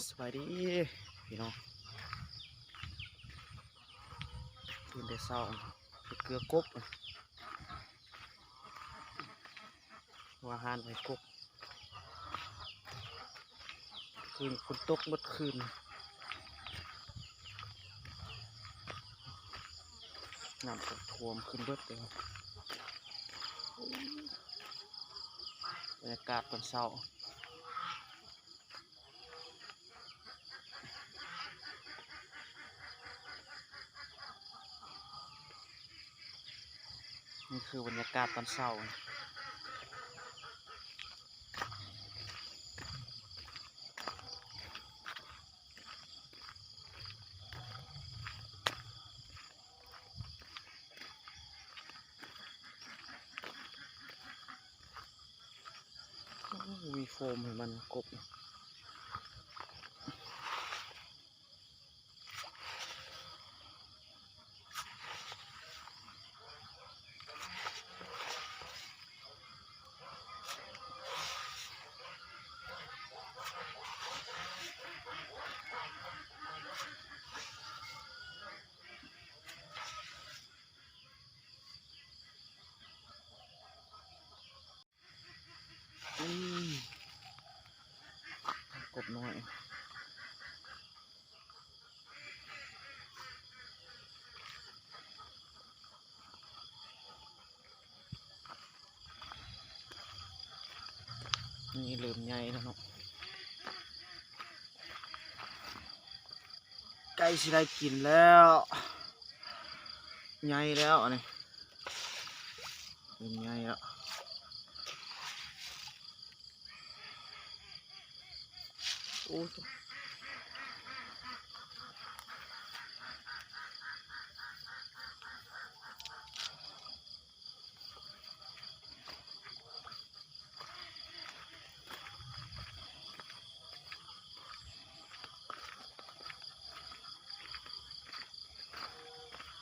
สวัสดีพี่น้องตื่นแต่เช้าไปเกลือกบว่าหานไปกบคืนฝนตกเมื่อคืนน้ำก็ท่วมขึ้นเบิดเลยบรรยากาศตอนเช้านี่คือบรรยากาศตอนเช้ามีโฟมให้มันกบกบน้อยนี่เริ่มใหญ่แล้วเนาะใกล้สิได้กินแล้วใหญ่แล้วอันนี้เริ่มใหญ่แล้วโอ้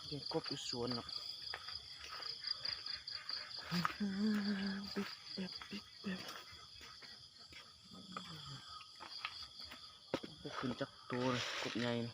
เด็กกบอยู่สวนเนาะปิ๊บแบบปิ๊บแบบพวกขึ้นจักตัวเลยกบใหญ่นี่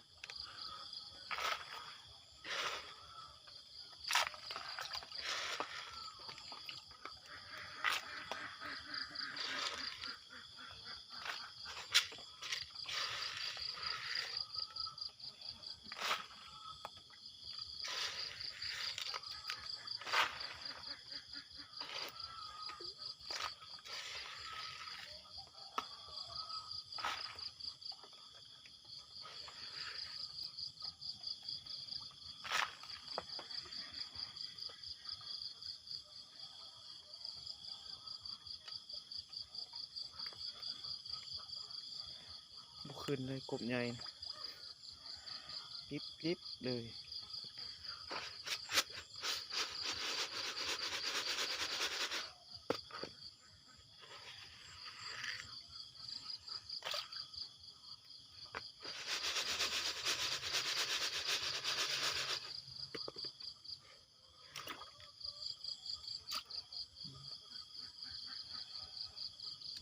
บุขึ้นเลยกบใหญ่ปิ๊บปิ๊บเลย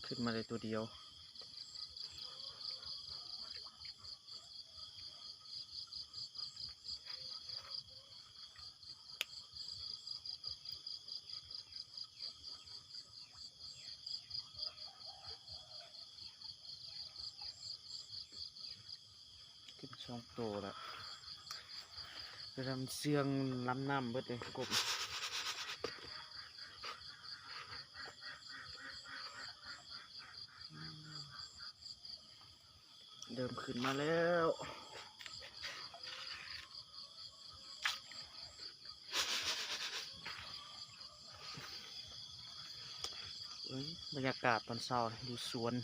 ขึ้นมาเลยตัวเดียวขึ้น2 ตัวแล้วจะทำเสียงล้ำน้ำเบิดเลยกบเดิมขึ้นมาแล้วบรรยากาศตอนเช้าดูสวน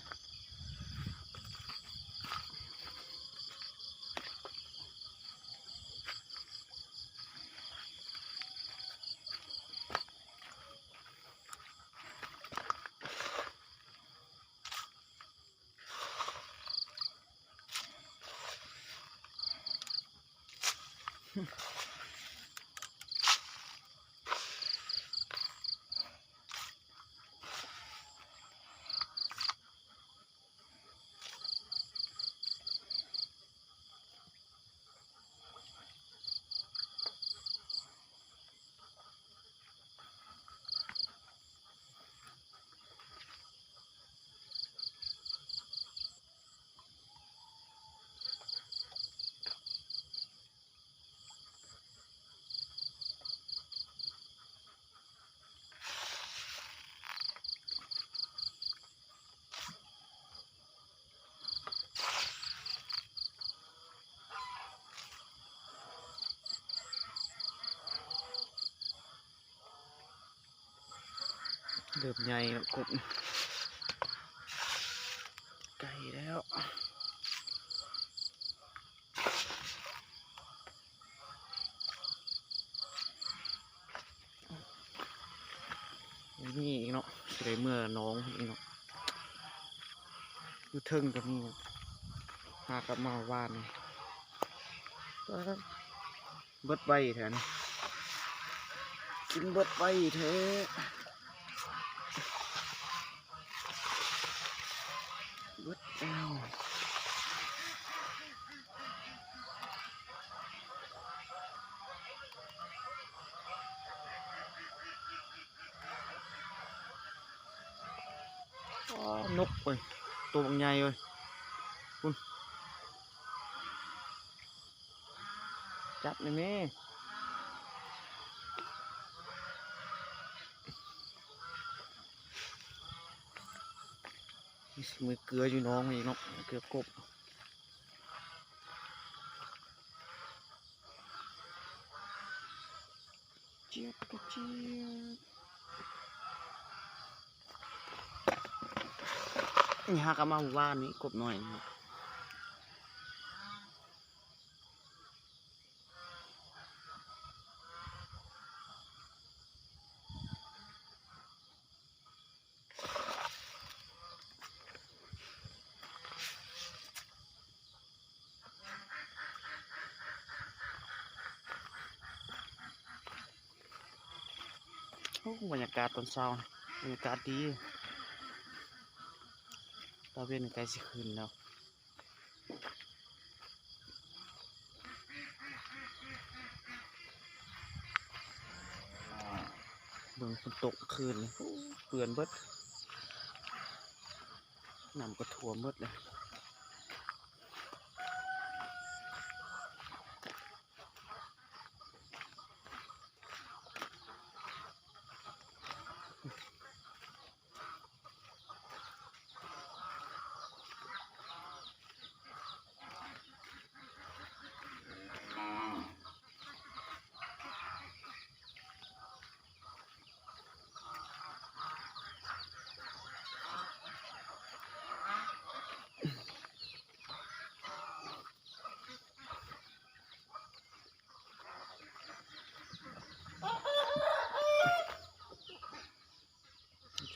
ริ่มใหญ่แล้วกบไก่แล้วนี่อีกเนาะเลยเมื่อน้องอีกเนาะอยู่เทิงกับนี่หากลับมาบ้านนี่เบิดใบแทนกินเบิดใบเถอะเบิดแล้วนกเว้ยตัวบางใหญ่เว้ยคุณจับเลยแม่มือเกลืออยู่น้องอีกเนาะเกลือกบเจี๊ยบกระเจี๊ยบนี่ฮะก็มาว่านนี้กบหน่อยนะครับบรรยากาศตอนเช้าบรรยากาศดีตาเว้นใกล้สิคืนแล้วเบิ่งฝนตกคืนเปื่อนเบิดน้ำก็ท่วมเบิดเลย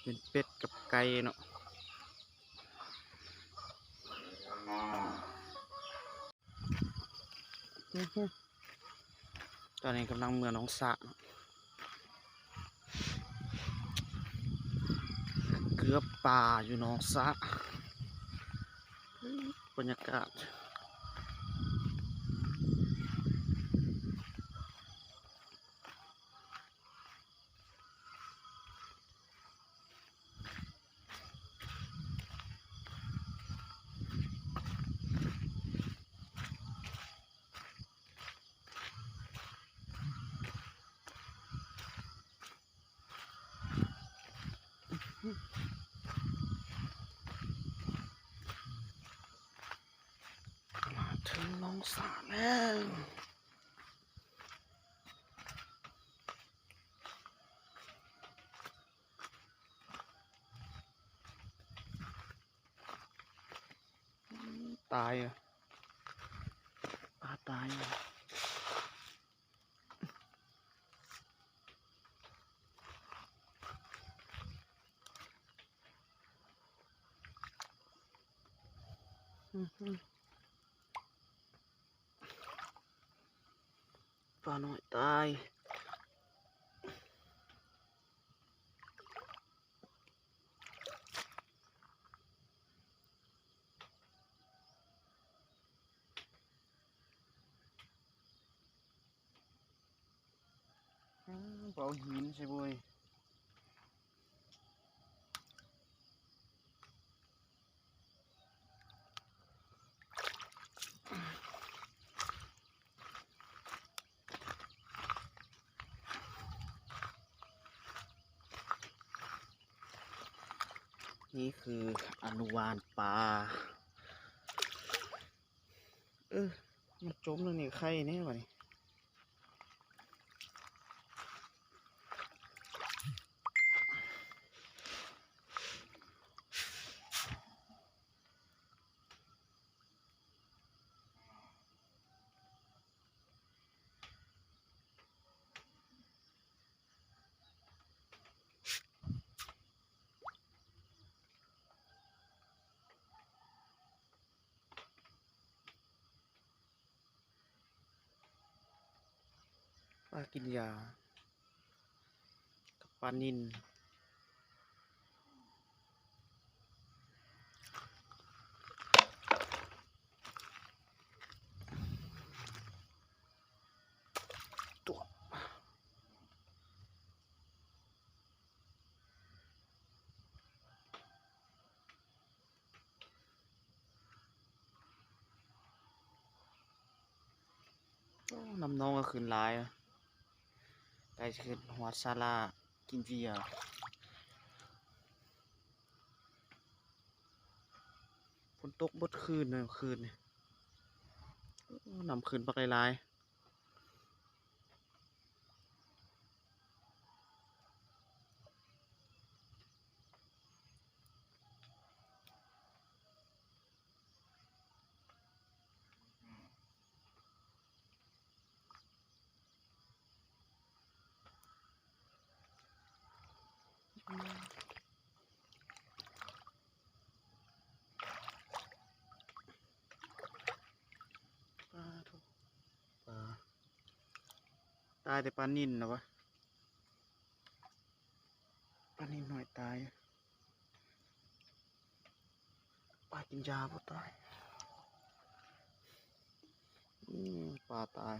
เป็นเป็ดกับไก่เนาะตอนนี้กำลังเมืองน้องสะเกือบป่าอยู่น้องสะบรรยากาศมาถึงน้องสะแล้วตายอ่ะปลาตายอ่ะปลาหน่อยตายเบาหินใช่บุยนี่คืออนุวาลปลามันจมตรงนี้ใครแน่วะนี่ ากินยากับปลานิลตัวน้ำน้องก็ขึ้นหลายใกล้จะขึ้นหัวซาลากินเบียร์ฝนตกเบดคืนเลยคืนนี่น้ำขึ้นปักหลายปลาทุกปลาตายแต่ปลานิลนะวะปลานิลหน่อยตายปลากินยาบ่ตายปลาตาย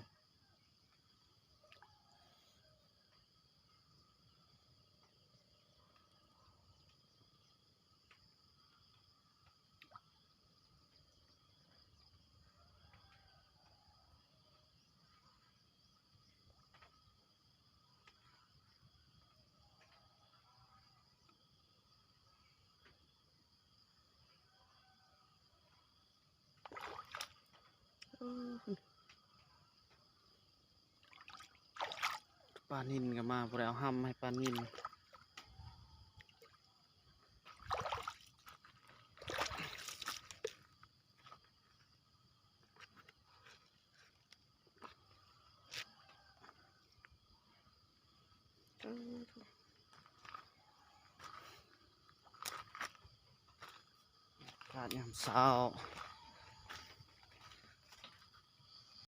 ปลานิลก็มาพอแล้วห้ำให้ปลานิลอากาศยามเช้า